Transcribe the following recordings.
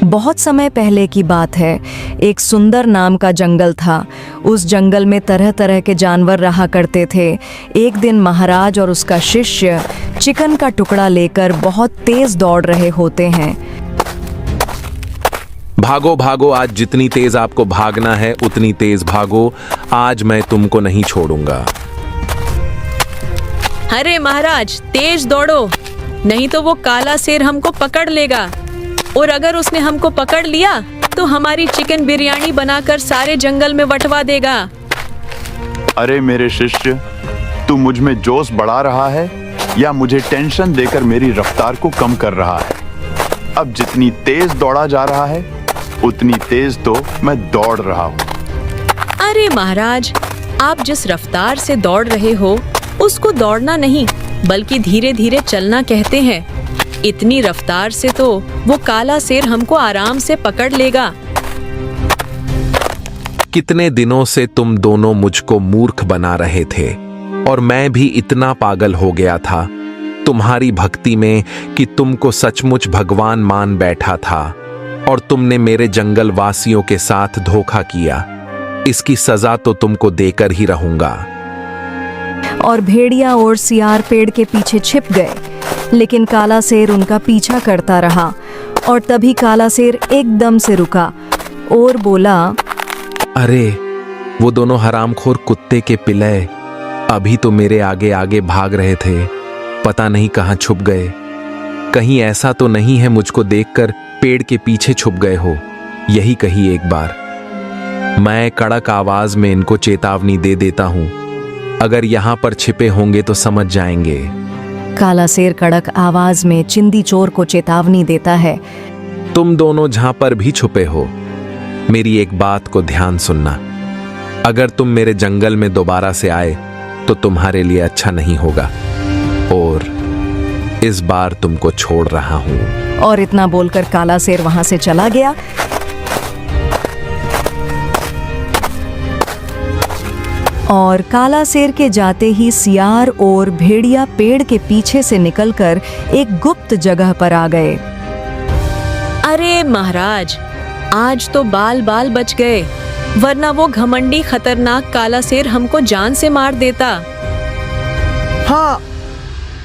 बहुत समय पहले की बात है। एक सुंदर नाम का जंगल था। उस जंगल में तरह तरह के जानवर रहा करते थे। एक दिन महाराज और उसका शिष्य चिकन का टुकड़ा लेकर बहुत तेज दौड़ रहे होते हैं। भागो भागो, आज जितनी तेज आपको भागना है उतनी तेज भागो। आज मैं तुमको नहीं छोड़ूंगा। अरे महाराज, तेज दौड़ो, नहीं तो वो काला शेर हमको पकड़ लेगा, और अगर उसने हमको पकड़ लिया तो हमारी चिकन बिरयानी बनाकर सारे जंगल में बंटवा देगा। अरे मेरे शिष्य, तू मुझ में जोश बढ़ा रहा है या मुझे टेंशन देकर मेरी रफ्तार को कम कर रहा है? अब जितनी तेज दौड़ा जा रहा है उतनी तेज तो मैं दौड़ रहा हूँ। अरे महाराज, आप जिस रफ्तार से दौड़ रहे हो उसको दौड़ना नहीं बल्कि धीरे धीरे चलना कहते हैं। इतनी रफ्तार से तो वो काला शेर हमको आराम से पकड़ लेगा। कितने दिनों से तुम दोनों मुझको मूर्ख बना रहे थे और मैं भी इतना पागल हो गया था तुम्हारी भक्ति में कि तुमको सचमुच भगवान मान बैठा था, और तुमने मेरे जंगल वासियों के साथ धोखा किया। इसकी सजा तो तुमको देकर ही रहूंगा। और भेड़िया और सियार पेड़ के पीछे छिप गए, लेकिन काला शेर उनका पीछा करता रहा। और तभी काला शेर एकदम से रुका और बोला, अरे वो दोनों हरामखोर कुत्ते के पिल्ले अभी तो मेरे आगे आगे भाग रहे थे, पता नहीं कहां छुप गए। कहीं ऐसा तो नहीं है मुझको देखकर पेड़ के पीछे छुप गए हो? यही कही एक बार। मैं कड़क आवाज में इनको चेतावनी दे देता हूं, अगर यहां पर छिपे होंगे तो समझ जाएंगे। काला शेर कड़क आवाज में चिंदी चोर को चेतावनी देता है, तुम दोनों जहां पर भी छुपे हो, मेरी एक बात को ध्यान सुनना। अगर तुम मेरे जंगल में दोबारा से आए तो तुम्हारे लिए अच्छा नहीं होगा, और इस बार तुमको छोड़ रहा हूं। और इतना बोलकर काला शेर वहां से चला गया। और काला शेर के जाते ही सियार और भेड़िया पेड़ के पीछे से निकलकर एक गुप्त जगह पर आ गए। अरे महाराज, आज तो बाल बाल बच गए, वरना वो घमंडी खतरनाक काला शेर हमको जान से मार देता। हाँ,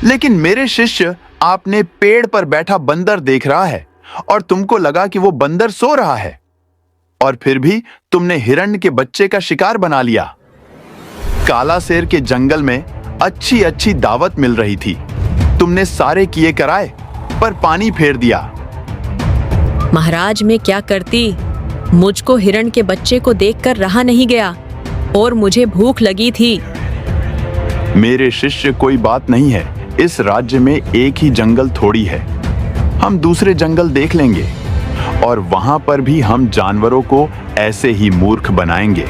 लेकिन मेरे शिष्य, आपने पेड़ पर बैठा बंदर देख रहा है और तुमको लगा कि वो बंदर सो रहा है, और फिर भी तुमने हिरण के बच्चे का शिकार बना लिया। काला शेर के जंगल में अच्छी अच्छी दावत मिल रही थी, तुमने सारे किए कराए पर पानी फेर दिया। महाराज, मैं क्या करती, मुझको हिरण के बच्चे को देखकर रहा नहीं गया और मुझे भूख लगी थी। मेरे शिष्य, कोई बात नहीं है, इस राज्य में एक ही जंगल थोड़ी है, हम दूसरे जंगल देख लेंगे और वहां पर भी हम जानवरों को ऐसे ही मूर्ख बनाएंगे।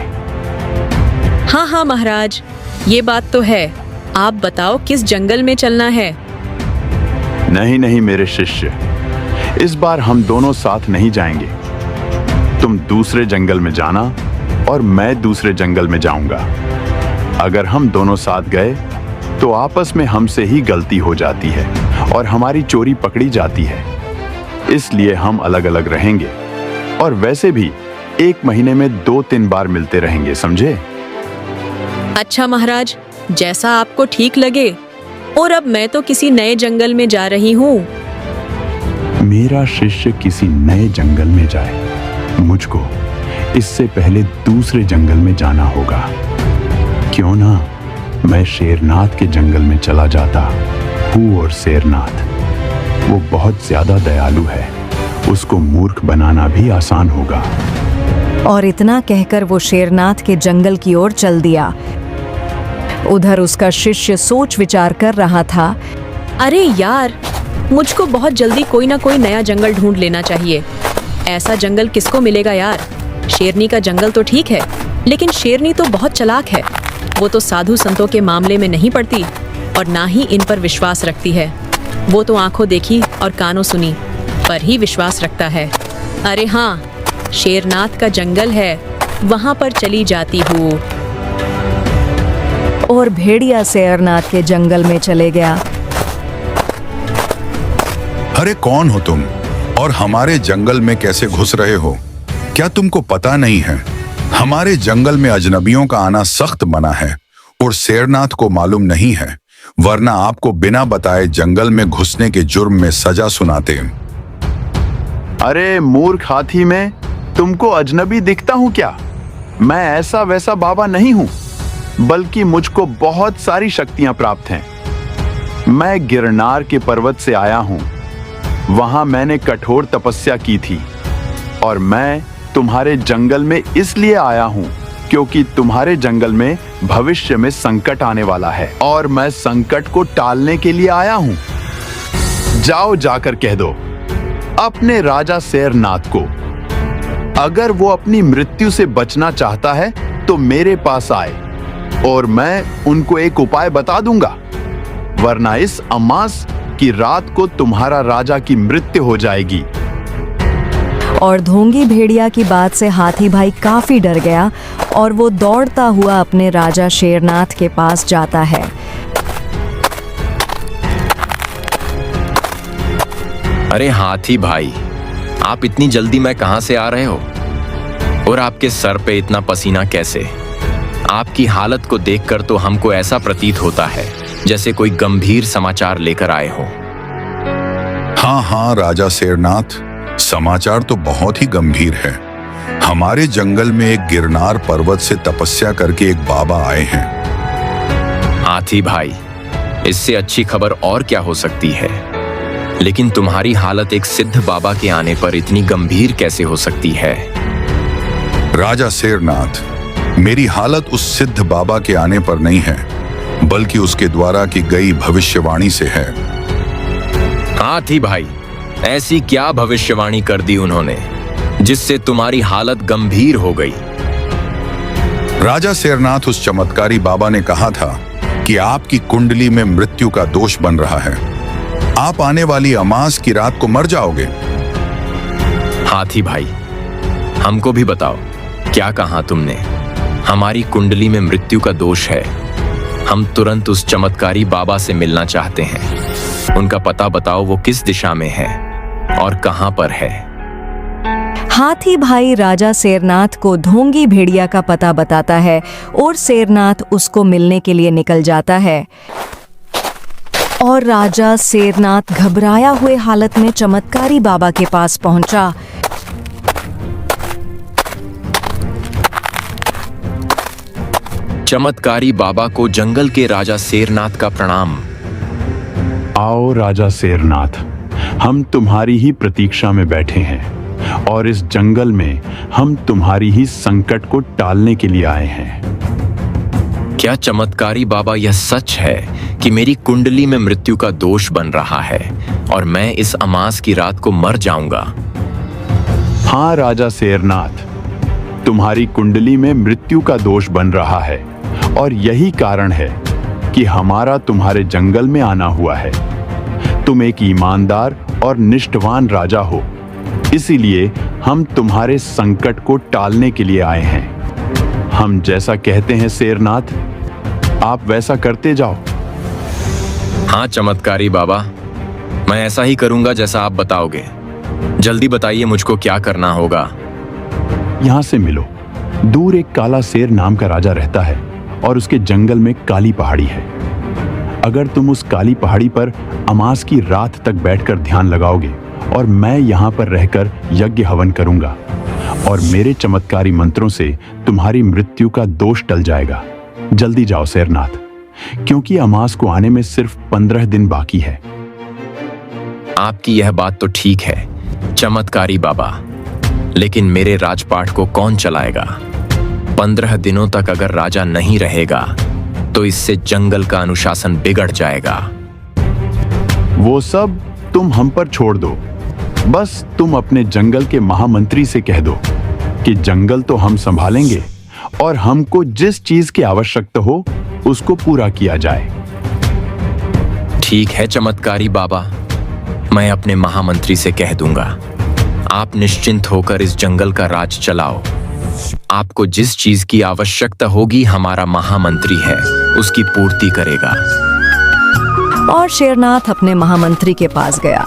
हाँ हाँ महाराज, ये बात तो है। आप बताओ किस जंगल में चलना है? नहीं नहीं मेरे शिष्य, इस बार हम दोनों साथ नहीं जाएंगे। तुम दूसरे जंगल में जाना और मैं दूसरे जंगल में जाऊंगा। अगर हम दोनों साथ गए तो आपस में हमसे ही गलती हो जाती है और हमारी चोरी पकड़ी जाती है, इसलिए हम अलग अलग रहेंगे। और वैसे भी 1 महीने में 2-3 बार मिलते रहेंगे, समझे? अच्छा महाराज, जैसा आपको ठीक लगे। और अब मैं तो किसी नए जंगल में जा रही हूँ। मेरा शिष्य किसी नए जंगल में जाए, मुझको इससे पहले दूसरे जंगल में जाना होगा। क्यों ना मैं शेरनाथ के जंगल में चला जाता हूँ, और शेरनाथ वो बहुत ज्यादा दयालु है, उसको मूर्ख बनाना भी आसान होगा। और इतना कहकर वो शेरनाथ के जंगल की ओर चल दिया। उधर उसका शिष्य सोच विचार कर रहा था, अरे यार, मुझको बहुत जल्दी कोई ना कोई नया जंगल ढूंढ लेना चाहिए। ऐसा जंगल किसको मिलेगा यार? शेरनी का जंगल तो ठीक है, लेकिन शेरनी तो बहुत चालाक है। वो तो साधु संतों के मामले में नहीं पड़ती और ना ही इन पर विश्वास रखती है। वो तो आंखों देखी और कानों सुनी पर ही विश्वास रखता है। अरे हाँ, शेरनाथ का जंगल है, वहां पर चली जाती हूँ। और भेड़िया शेरनाथ के जंगल में चले गया। अरे कौन हो तुम? और हमारे जंगल में कैसे घुस रहे हो? क्या तुमको पता नहीं है हमारे जंगल में अजनबियों का आना सख्त मना है और शेरनाथ को मालूम नहीं है, वरना आपको बिना बताए जंगल में घुसने के जुर्म में सजा सुनाते। अरे मूर्ख हाथी, मैं तुमको अजनबी दिखता हूं क्या? मैं ऐसा वैसा बाबा नहीं हूं, बल्कि मुझको बहुत सारी शक्तियां प्राप्त हैं। मैं गिरनार के पर्वत से आया हूं, वहां मैंने कठोर तपस्या की थी और मैं तुम्हारे जंगल में इसलिए आया हूं क्योंकि तुम्हारे जंगल में भविष्य में संकट आने वाला है और मैं संकट को टालने के लिए आया हूं। जाओ जाकर कह दो अपने राजा शेरनाथ को, अगर वो अपनी मृत्यु से बचना चाहता है तो मेरे पास आए और मैं उनको एक उपाय बता दूंगा, वरना इस अमास की रात को तुम्हारा राजा की मृत्यु हो जाएगी। और ढोंगी भेड़िया की बात से हाथी भाई काफी डर गया और वो दौड़ता हुआ अपने राजा शेरनाथ के पास जाता है। अरे हाथी भाई, आप इतनी जल्दी में कहां से आ रहे हो? और आपके सर पे इतना पसीना कैसे? आपकी हालत को देखकर तो हमको ऐसा प्रतीत होता है जैसे कोई गंभीर समाचार लेकर आए हो। हाँ राजा शेरनाथ, समाचार तो बहुत ही गंभीर है। हमारे जंगल में एक गिरनार पर्वत से तपस्या करके एक बाबा आए हैं। हाथी भाई, इससे अच्छी खबर और क्या हो सकती है? लेकिन तुम्हारी हालत एक सिद्ध बाबा के आने पर इतनी गंभीर कैसे हो सकती है? राजा शेरनाथ, मेरी हालत उस सिद्ध बाबा के आने पर नहीं है, बल्कि उसके द्वारा की गई भविष्यवाणी से है। हाथी भाई, ऐसी क्या भविष्यवाणी कर दी उन्होंने जिससे तुम्हारी हालत गंभीर हो गई? राजा शेरनाथ, उस चमत्कारी बाबा ने कहा था कि आपकी कुंडली में मृत्यु का दोष बन रहा है, आप आने वाली अमास की रात को मर जाओगे। हाथी भाई, हमको भी बताओ, क्या कहा तुमने? हमारी कुंडली में मृत्यु का दोष है। हम तुरंत उस चमत्कारी बाबा से मिलना चाहते हैं। उनका पता बताओ, वो किस दिशा में है और कहां पर है? हाथी भाई राजा शेरनाथ को ढोंगी भेड़िया का पता बताता है और शेरनाथ उसको मिलने के लिए निकल जाता है। और राजा शेरनाथ घबराया हुए हालत में चमत्कारी बाबा के पास पहुंचा। चमत्कारी बाबा को जंगल के राजा शेरनाथ का प्रणाम। आओ राजा शेरनाथ, हम तुम्हारी ही प्रतीक्षा में बैठे हैं और इस जंगल में हम तुम्हारी ही संकट को टालने के लिए आए हैं। क्या चमत्कारी बाबा, यह सच है कि मेरी कुंडली में मृत्यु का दोष बन रहा है और मैं इस अमास की रात को मर जाऊंगा? हाँ राजा शेरनाथ, तुम्हारी कुंडली में मृत्यु का दोष बन रहा है और यही कारण है कि हमारा तुम्हारे जंगल में आना हुआ है। तुम एक ईमानदार और निष्ठावान राजा हो, इसीलिए हम तुम्हारे संकट को टालने के लिए आए हैं। हम जैसा कहते हैं शेरनाथ, आप वैसा करते जाओ। हाँ चमत्कारी बाबा, मैं ऐसा ही करूंगा जैसा आप बताओगे। जल्दी बताइए मुझको क्या करना होगा। यहां से मिलो। दूर एक काला शेर नाम का राजा रहता है और उसके जंगल में काली पहाड़ी है। अगर तुम उस काली पहाड़ी पर अमास की रात तक बैठकर ध्यान लगाओगे और मैं यहां पर रहकर यज्ञ हवन करूंगा और मेरे चमत्कारी मंत्रों से तुम्हारी मृत्यु का दोष टल जाएगा। जल्दी जाओ शेरनाथ, क्योंकि अमास को आने में सिर्फ 15 दिन बाकी है। आपकी यह बात तो ठीक है चमत्कारी बाबा, लेकिन मेरे राजपाट को कौन चलाएगा? 15 दिनों तक अगर राजा नहीं रहेगा तो इससे जंगल का अनुशासन बिगड़ जाएगा। वो सब तुम हम पर छोड़ दो। बस तुम अपने जंगल के महामंत्री से कह दो कि जंगल तो हम संभालेंगे और हमको जिस चीज की आवश्यकता हो उसको पूरा किया जाए। ठीक है चमत्कारी बाबा, मैं अपने महामंत्री से कह दूंगा। आप निश्चिंत होकर इस जंगल का राज चलाओ। आपको जिस चीज की आवश्यकता होगी हमारा महामंत्री है उसकी पूर्ति करेगा। और शेरनाथ अपने महामंत्री के पास गया।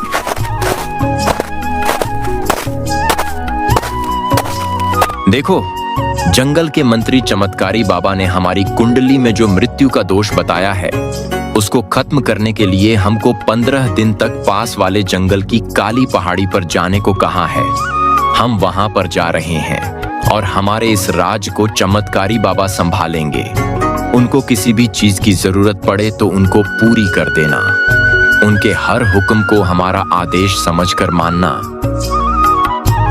देखो, जंगल के मंत्री चमत्कारी बाबा ने हमारी कुंडली में जो मृत्यु का दोष बताया है, उसको खत्म करने के लिए हमको 15 दिन तक पास वाले जंगल की काली पहाड़ी पर जाने को कहा है। हम वहां पर जा रहे हैं और हमारे इस राज को चमत्कारी बाबा संभालेंगे। उनको किसी भी चीज की जरूरत पड़े तो उनको पूरी कर देना। उनके हर हुक्म को हमारा आदेश समझकर मानना।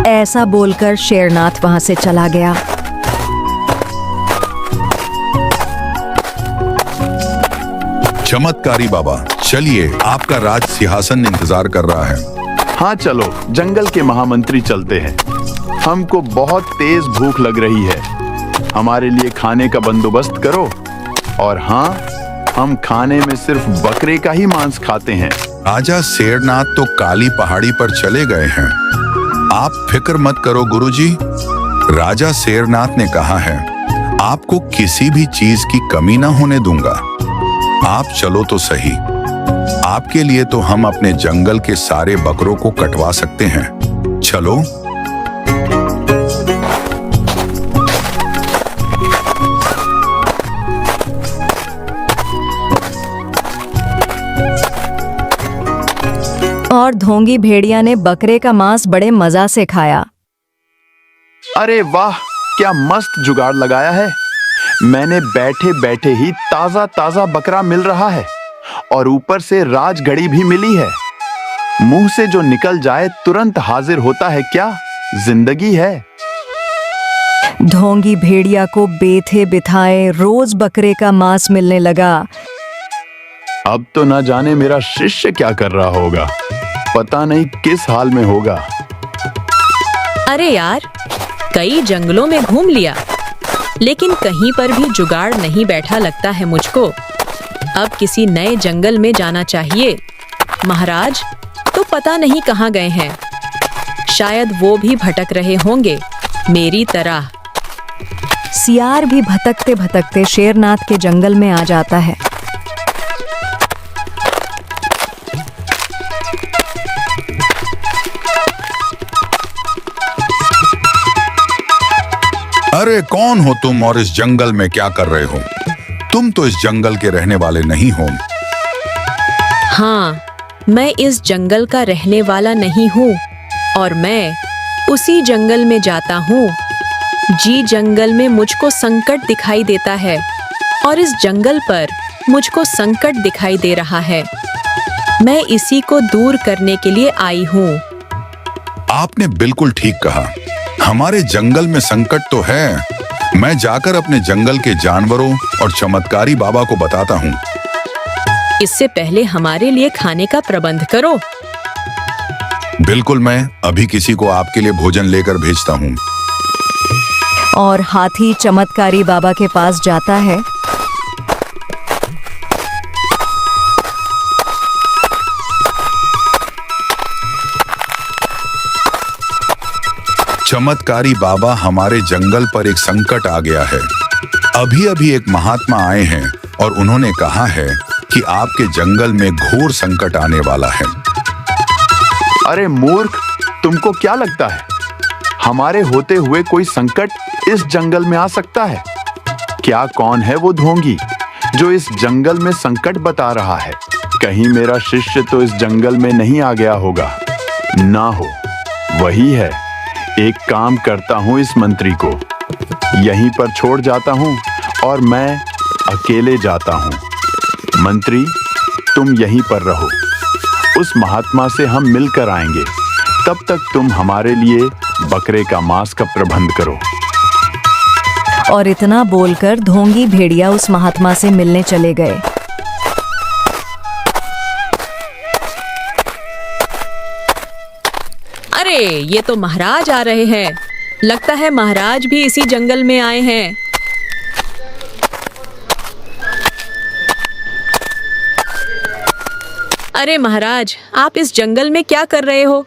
ऐसा बोलकर शेरनाथ वहां से चला गया। चमत्कारी बाबा, चलिए, आपका राज सिंहासन इंतजार कर रहा है। हाँ चलो, जंगल के महामंत्री चलते हैं। हमको बहुत तेज भूख लग रही है। हमारे लिए खाने का बंदोबस्त करो। और हाँ, हम खाने में सिर्फ बकरे का ही मांस खाते हैं। राजा शेरनाथ तो काली पहाड़ी पर चले गए हैं। आप फिक्र मत करो गुरुजी। राजा शेरनाथ ने कहा है, आपको किसी भी चीज की कमी ना होने दूंगा। आप चलो तो सही। आपके लिए तो हम अपने जंगल के सारे बकरों को कटवा सकते हैं। चलो। और ढोंगी भेड़िया ने बकरे का मांस बड़े मजा से खाया। अरे वाह, क्या मस्त जुगाड़ लगाया है। मैंने बैठे बैठे ही ताजा ताजा बकरा मिल रहा है और ऊपर से राजघड़ी भी मिली है। मुंह से जो निकल जाए तुरंत हाजिर होता है। क्या जिंदगी है। ढोंगी भेड़िया को बेथे बिठाए रोज बकरे का मांस मिलने लगा। अब तो ना जाने मेरा शिष्य क्या कर रहा होगा। पता नहीं किस हाल में होगा। अरे यार, कई जंगलों में घूम लिया, लेकिन कहीं पर भी जुगाड़ नहीं बैठा लगता है मुझको। अब किसी नए जंगल में जाना चाहिए। महाराज तो पता नहीं कहाँ गए हैं। शायद वो भी भटक रहे होंगे मेरी तरह। सियार भी भटकते भटकते शेरनाथ के जंगल में आ जाता है। अरे कौन हो तुम और इस जंगल में क्या कर रहे हो? तुम तो इस जंगल के रहने वाले नहीं हो। हाँ, मैं इस जंगल का रहने वाला नहीं हूँ और मैं उसी जंगल में जाता हूँ जी जंगल में मुझको संकट दिखाई देता है और इस जंगल पर मुझको संकट दिखाई दे रहा है। मैं इसी को दूर करने के लिए आई हूँ। आपने बिल्कुल ठीक कहा। हमारे जंगल में संकट तो है। मैं जाकर अपने जंगल के जानवरों और चमत्कारी बाबा को बताता हूँ। इससे पहले हमारे लिए खाने का प्रबंध करो। बिल्कुल, मैं अभी किसी को आपके लिए भोजन लेकर भेजता हूँ। और हाथी चमत्कारी बाबा के पास जाता है। चमत्कारी बाबा, हमारे जंगल पर एक संकट आ गया है। अभी अभी एक महात्मा आए हैं और उन्होंने कहा है कि आपके जंगल में घोर संकट आने वाला है। अरे मूर्ख, तुमको क्या लगता है हमारे होते हुए कोई संकट इस जंगल में आ सकता है? क्या कौन है वो ढोंगी जो इस जंगल में संकट बता रहा है? कहीं मेरा शिष्य तो इस जंगल में नहीं आ गया होगा? ना हो, वही है। एक काम करता हूं, इस मंत्री को यहीं पर छोड़ जाता हूं और मैं अकेले जाता हूं। मंत्री, तुम यहीं पर रहो। उस महात्मा से हम मिलकर आएंगे। तब तक तुम हमारे लिए बकरे का मांस का प्रबंध करो। और इतना बोलकर ढोंगी भेड़िया उस महात्मा से मिलने चले गए। अरे ये तो महाराज आ रहे हैं। लगता है महाराज भी इसी जंगल में आए हैं। अरे महाराज, आप इस जंगल में क्या कर रहे हो?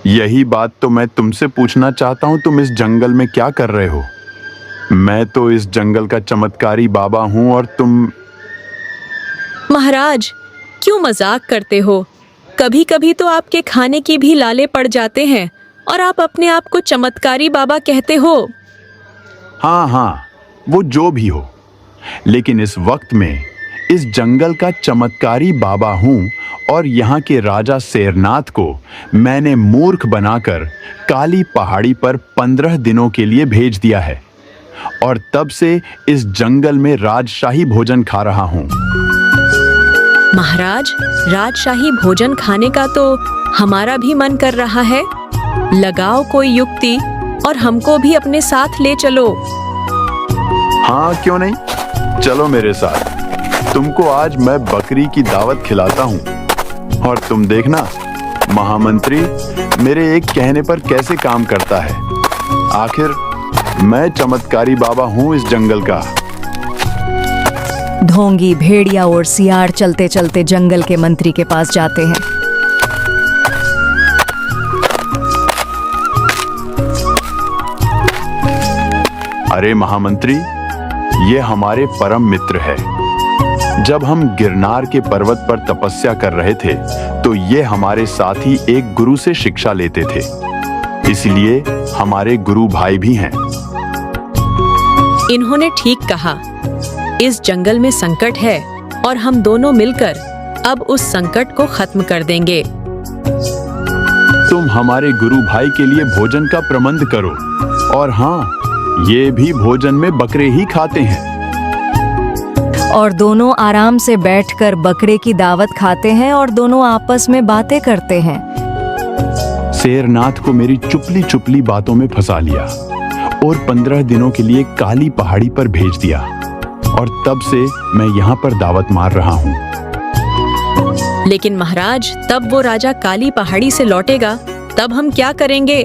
यही बात तो मैं तुमसे पूछना चाहता हूं। तुम इस जंगल में क्या कर रहे हो? मैं तो इस जंगल का चमत्कारी बाबा हूं और तुम। महाराज, क्यों मजाक करते हो? कभी कभी तो आपके खाने की भी लाले पड़ जाते हैं और आप अपने आप को चमत्कारी बाबा कहते हो। हाँ हाँ, वो जो भी हो, लेकिन इस वक्त में इस जंगल का चमत्कारी बाबा हूं और यहाँ के राजा शेरनाथ को मैंने मूर्ख बनाकर काली पहाड़ी पर 15 दिनों के लिए भेज दिया है और तब से इस जंगल में राजशाही भोजन खा रहा हूं। महाराज, राजशाही भोजन खाने का तो हमारा भी मन कर रहा है। लगाओ कोई युक्ति और हमको भी अपने साथ ले चलो। हाँ, क्यों नहीं, चलो मेरे साथ। तुमको आज मैं बकरी की दावत खिलाता हूँ और तुम देखना महामंत्री मेरे एक कहने पर कैसे काम करता है। आखिर मैं चमत्कारी बाबा हूँ इस जंगल का। ढोंगी, भेड़िया और सियार चलते चलते जंगल के मंत्री के पास जाते हैं। अरे महामंत्री, ये हमारे परम मित्र है। जब हम गिरनार के पर्वत पर तपस्या कर रहे थे तो ये हमारे साथ ही एक गुरु से शिक्षा लेते थे, इसलिए हमारे गुरु भाई भी हैं। इन्होंने ठीक कहा। इस जंगल में संकट है और हम दोनों मिलकर अब उस संकट को खत्म कर देंगे। तुम हमारे गुरु भाई के लिए भोजन का प्रबंध करो और हाँ, ये भी भोजन में बकरे ही खाते हैं। और दोनों आराम से बैठकर बकरे की दावत खाते हैं और दोनों आपस में बातें करते हैं। शेरनाथ को मेरी चुपली चुपली बातों में फंसा लिया और 15 दिनों के लिए काली पहाड़ी पर भेज दिया और तब से मैं यहाँ पर दावत मार रहा हूँ। लेकिन महाराज, तब वो राजा काली पहाड़ी से लौटेगा, तब हम क्या करेंगे?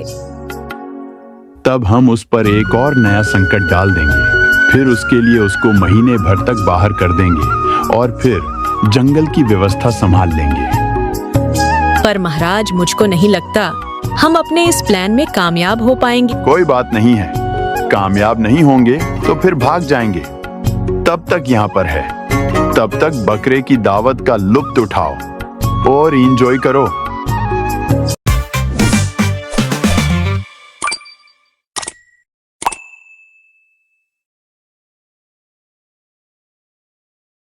तब हम उस पर एक और नया संकट डाल देंगे। फिर उसके लिए उसको महीने भर तक बाहर कर देंगे और फिर जंगल की व्यवस्था संभाल लेंगे। पर महाराज, मुझको नहीं लगता हम अपने इस प्लान में कामयाब हो पाएंगे। कोई बात नहीं है, कामयाब नहीं होंगे तो फिर भाग जाएंगे। तब तक यहाँ पर है, तब तक बकरे की दावत का लुत्फ उठाओ और एंजॉय करो।